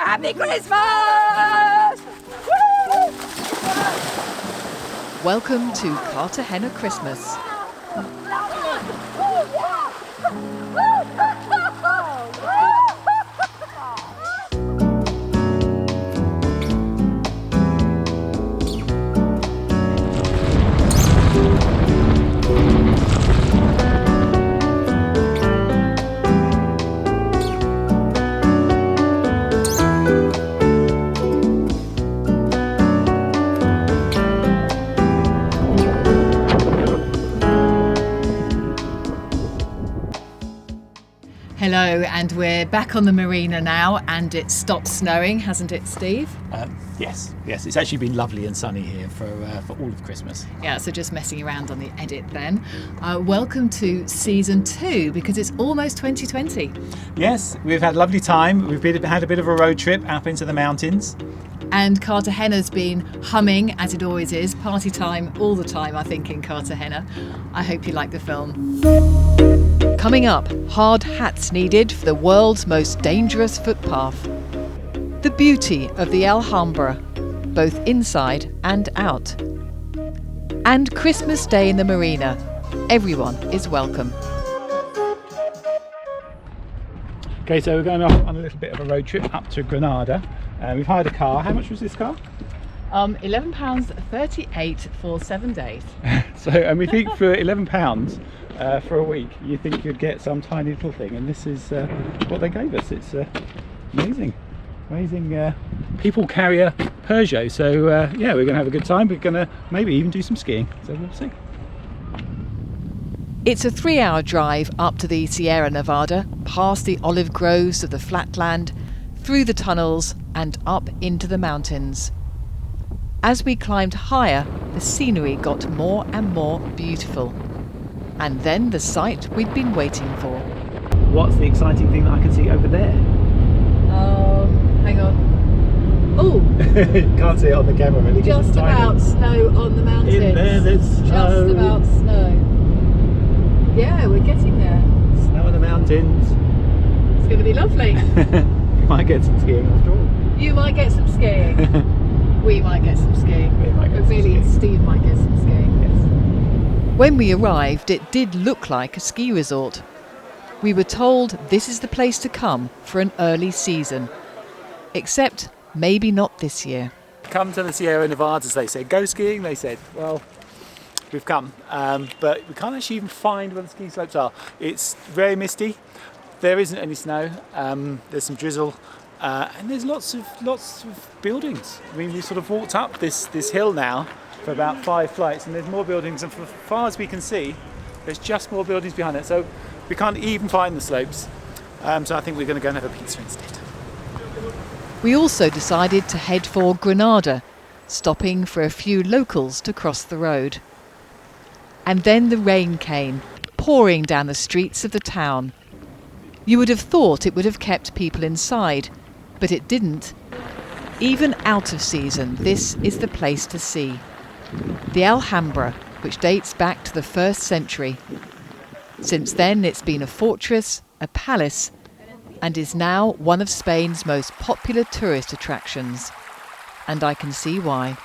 Happy Christmas! Woo! Welcome to Cartagena Christmas. Hello, and we're back on the marina now, and it's stopped snowing, hasn't it, Steve? Yes. It's actually been lovely and sunny here for all of Christmas. Yeah, so just messing around on the edit then. Welcome to season 2, because it's almost 2020. Yes, we've had a lovely time. We've had a bit of a road trip up into the mountains. And Cartagena's been humming, as it always is. Party time all the time, I think, in Cartagena. I hope you like the film. Coming up, hard hats needed for the world's most dangerous footpath. The beauty of the Alhambra, both inside and out. And Christmas Day in the marina. Everyone is welcome. Okay, so we're going off on a little bit of a road trip up to Grenada. We've hired a car. How much was this car? £11.38 for 7 days. And we think for £11 for a week, you think you'd get some tiny little thing, and this is what they gave us. It's amazing. People carrier Peugeot. So yeah, we're going to have a good time. We're going to maybe even do some skiing. So we'll see. It's a 3-hour drive up to the Sierra Nevada, past the olive groves of the flatland, through the tunnels and up into the mountains. As we climbed higher, the scenery got more and more beautiful. And then the sight we'd been waiting for. What's the exciting thing that I can see over there? Hang on. Oh! Can't see it on the camera really. Just about snow on the mountains. In there, there's snow. Just about snow. Yeah, we're getting there. Snow on the mountains. It's going to be lovely. You might get some skiing after all. You might get some skiing. We might get some skiing. But really, Steve might get some skiing. Yes. When we arrived, it did look like a ski resort. We were told this is the place to come for an early season. Except maybe not this year. Come to the Sierra Nevadas, they said. Go skiing, they said. Well, we've come, but we can't actually even find where the ski slopes are. It's very misty. There isn't any snow. There's some drizzle, and there's lots of buildings. I mean, we sort of walked up this hill now for about 5 flights, and there's more buildings. And for as far as we can see, there's just more buildings behind it. So we can't even find the slopes. So I think we're going to go and have a pizza instead. We also decided to head for Grenada, stopping for a few locals to cross the road. And then the rain came, pouring down the streets of the town. You would have thought it would have kept people inside, but it didn't. Even out of season, this is the place to see. The Alhambra, which dates back to the 1st century. Since then, it's been a fortress, a palace, and is now one of Spain's most popular tourist attractions. And I can see why.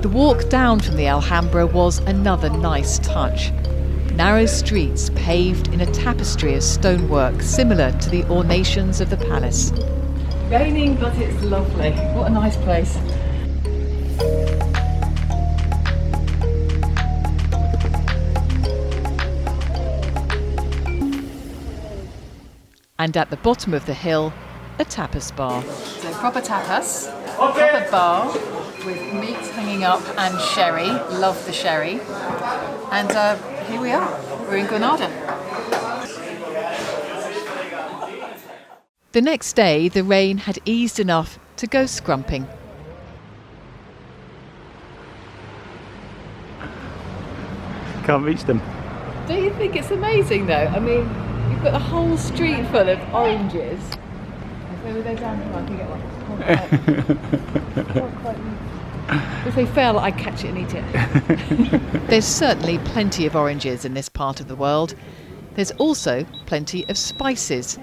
The walk down from the Alhambra was another nice touch. Narrow streets paved in a tapestry of stonework similar to the ornations of the palace. Raining, but it's lovely. What a nice place. And at the bottom of the hill, a tapas bar. So proper tapas, proper bar with meat hanging up and sherry. Love the sherry. And here we are. We're in Grenada. The next day, the rain had eased enough to go scrumping. Can't reach them. Don't you think it's amazing though? I mean, you've got a whole street full of oranges. Maybe they're down here, I can get one. If they fell, I'd catch it and eat it. There's certainly plenty of oranges in this part of the world. There's also plenty of spices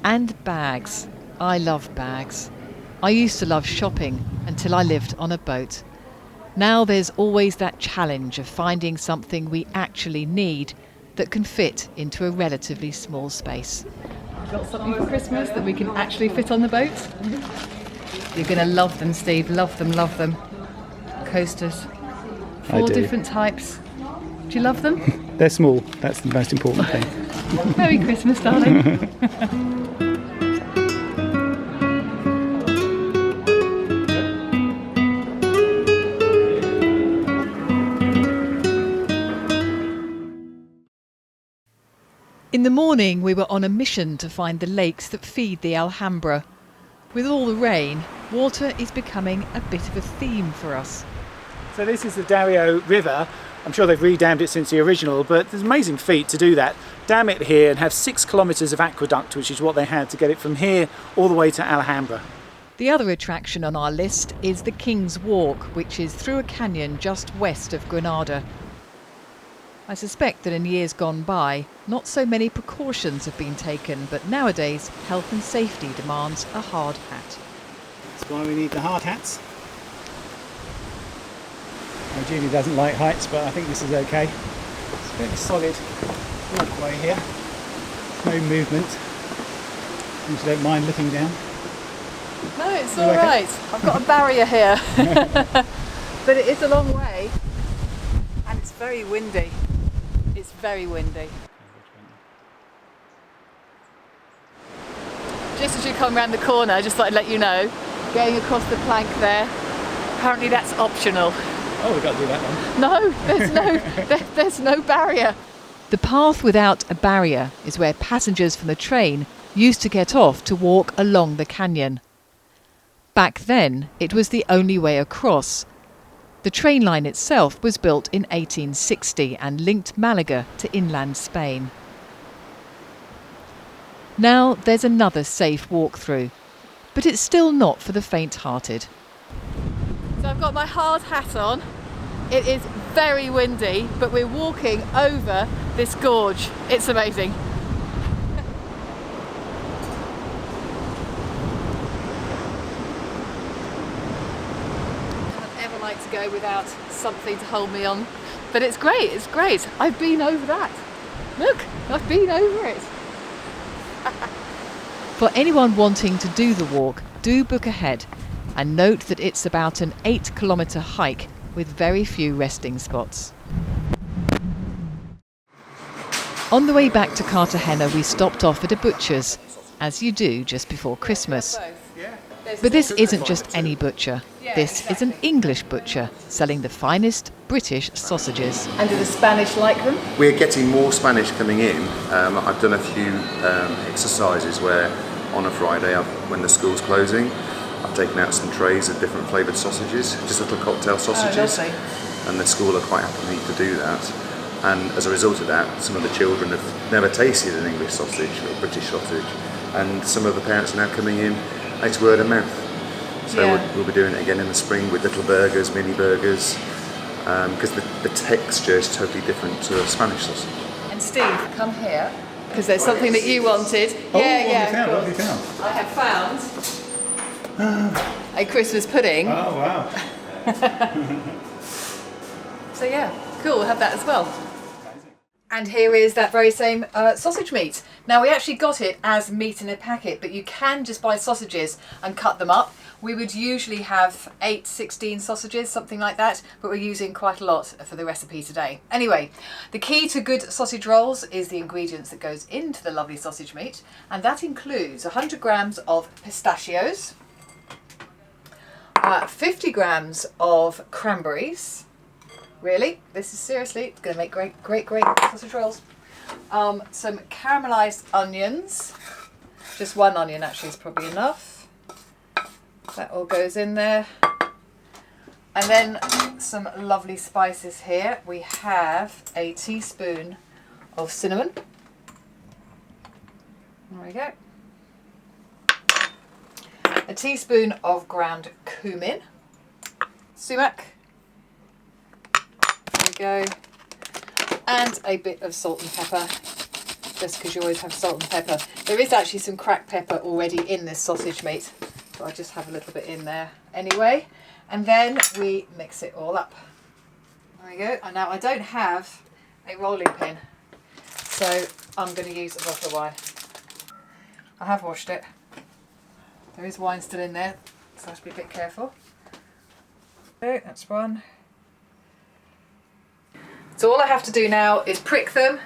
and bags. I love bags. I used to love shopping until I lived on a boat. Now there's always that challenge of finding something we actually need that can fit into a relatively small space. Got something for Christmas that we can actually fit on the boat? You're going to love them, Steve. Love them, love them. Coasters. I 4 do. different types. Do you love them? They're small. That's the most important thing. Merry Christmas, darling. In the morning, we were on a mission to find the lakes that feed the Alhambra. With all the rain, water is becoming a bit of a theme for us. So this is the Derro River. I'm sure they've re-dammed it since the original, but it's an amazing feat to do that. Dam it here and have 6 kilometres of aqueduct, which is what they had to get it from here all the way to Alhambra. The other attraction on our list is the King's Walk, which is through a canyon just west of Grenada. I suspect that in years gone by, not so many precautions have been taken, but nowadays health and safety demands a hard hat. That's why we need the hard hats. Now, Julie doesn't like heights, but I think this is okay. It's a bit of a solid walkway here. No movement. You don't mind looking down. No, it's You all like it? right. I've got a barrier here. But it is a long way. And it's very windy. It's very windy. Just as you come around the corner, just thought I'd let you know, going across the plank there, apparently that's optional. Oh, we've got to do that one. No, there's no barrier. The path without a barrier is where passengers from the train used to get off to walk along the canyon. Back then, it was the only way across. The train line itself was built in 1860 and linked Malaga to inland Spain. Now there's another safe walk-through, but it's still not for the faint-hearted. So I've got my hard hat on. It is very windy, but we're walking over this gorge. It's amazing. I don't ever like to go without something to hold me on, but it's great, it's great. I've been over that. Look, I've been over it. For anyone wanting to do the walk, do book ahead and note that it's about an 8-kilometre hike with very few resting spots. On the way back to Cartagena, we stopped off at a butcher's, as you do just before Christmas. But this isn't just any butcher. This is an English butcher selling the finest British sausages. And do the Spanish like them? We're getting more Spanish coming in. I've done a few exercises where on a Friday, when the school's closing, I've taken out some trays of different flavoured sausages, just little cocktail sausages, and the school are quite happy to do that. And as a result of that, some of the children have never tasted an English sausage or British sausage, and some of the parents are now coming in. It's word of mouth. So we'll be doing it again in the spring with little burgers, mini burgers, because the texture is totally different to a Spanish sausage. And Steve, come here, because there's something that you wanted. What have you found? I have found a Christmas pudding. Oh, wow. So yeah, cool, we'll have that as well. And here is that very same sausage meat. Now we actually got it as meat in a packet, but you can just buy sausages and cut them up. We would usually have 8, 16 sausages, something like that, but we're using quite a lot for the recipe today. Anyway, the key to good sausage rolls is the ingredients that goes into the lovely sausage meat, and that includes 100 grams of pistachios, 50 grams of cranberries. Really, this is seriously, it's going to make great sausage rolls. Some caramelised onions. Just one onion actually is probably enough. That all goes in there. And then some lovely spices here. We have a teaspoon of cinnamon. There we go. A teaspoon of ground cumin. Sumac. Go, and a bit of salt and pepper, just because you always have salt and pepper. There is actually some cracked pepper already in this sausage meat, so I'll just have a little bit in there anyway, and then we mix it all up. There we go. And now I don't have a rolling pin, so I'm going to use a bottle of wine. I have washed it. There is wine still in there, so I have to be a bit careful. Okay, that's one. So all I have to do now is prick them,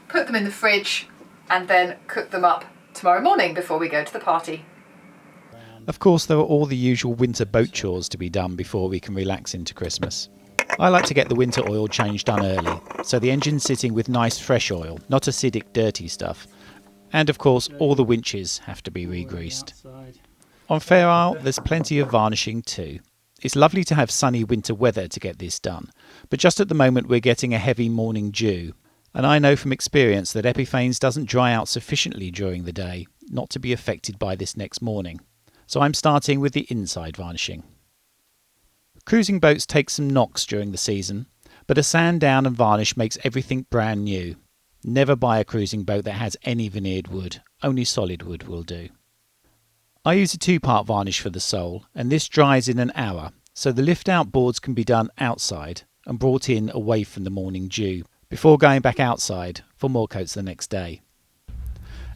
put them in the fridge, and then cook them up tomorrow morning before we go to the party. Of course, there are all the usual winter boat chores to be done before we can relax into Christmas. I like to get the winter oil change done early, so the engine's sitting with nice fresh oil, not acidic dirty stuff. And of course, all the winches have to be re-greased. On Fair Isle, there's plenty of varnishing too. It's lovely to have sunny winter weather to get this done, but just at the moment we're getting a heavy morning dew, and I know from experience that Ep11 doesn't dry out sufficiently during the day not to be affected by this next morning, so I'm starting with the inside varnishing. Cruising boats take some knocks during the season, but a sand down and varnish makes everything brand new. Never buy a cruising boat that has any veneered wood, only solid wood will do. I use a 2-part varnish for the sole, and this dries in an hour, so the lift-out boards can be done outside and brought in away from the morning dew, before going back outside for more coats the next day.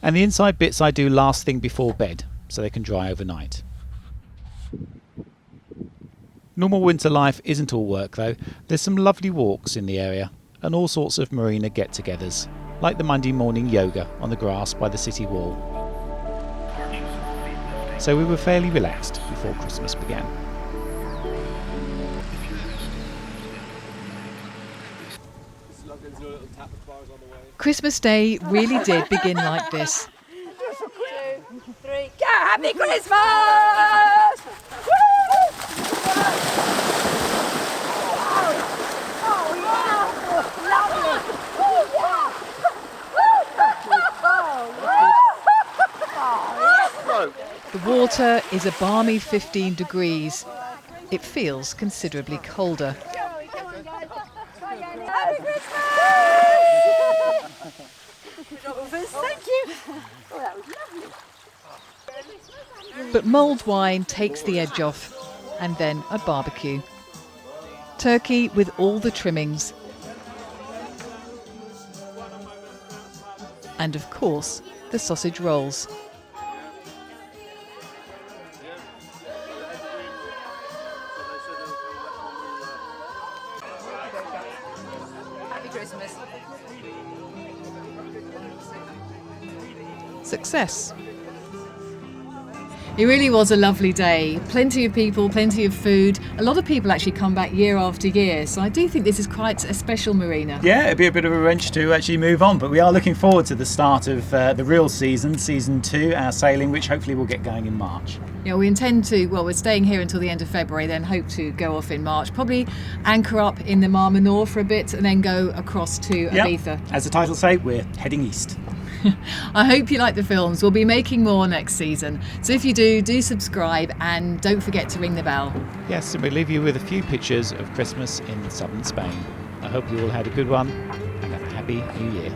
And the inside bits I do last thing before bed, so they can dry overnight. Normal winter life isn't all work though. There's some lovely walks in the area, and all sorts of marina get-togethers, like the Monday morning yoga on the grass by the city wall. So we were fairly relaxed before Christmas began. Christmas Day really did begin like this. 2, 3, go! Happy Christmas! The water is a balmy 15 degrees. It feels considerably colder. Happy Christmas! Thank you! Oh, that was lovely. But mulled wine takes the edge off, and then a barbecue. Turkey with all the trimmings. And of course, the sausage rolls. Happy Christmas. Success. It really was a lovely day. Plenty of people, plenty of food. A lot of people actually come back year after year, so I do think this is quite a special marina. Yeah, it'd be a bit of a wrench to actually move on, but we are looking forward to the start of the real season, season 2, our sailing, which hopefully will get going in March. Yeah, we intend to, well, we're staying here until the end of February, then hope to go off in March. Probably anchor up in the Mar Menor for a bit and then go across to Ibiza. As the title say, we're heading east. I hope you like the films. We'll be making more next season. So if you do subscribe and don't forget to ring the bell. Yes, and we'll leave you with a few pictures of Christmas in southern Spain. I hope you all had a good one and a happy New Year.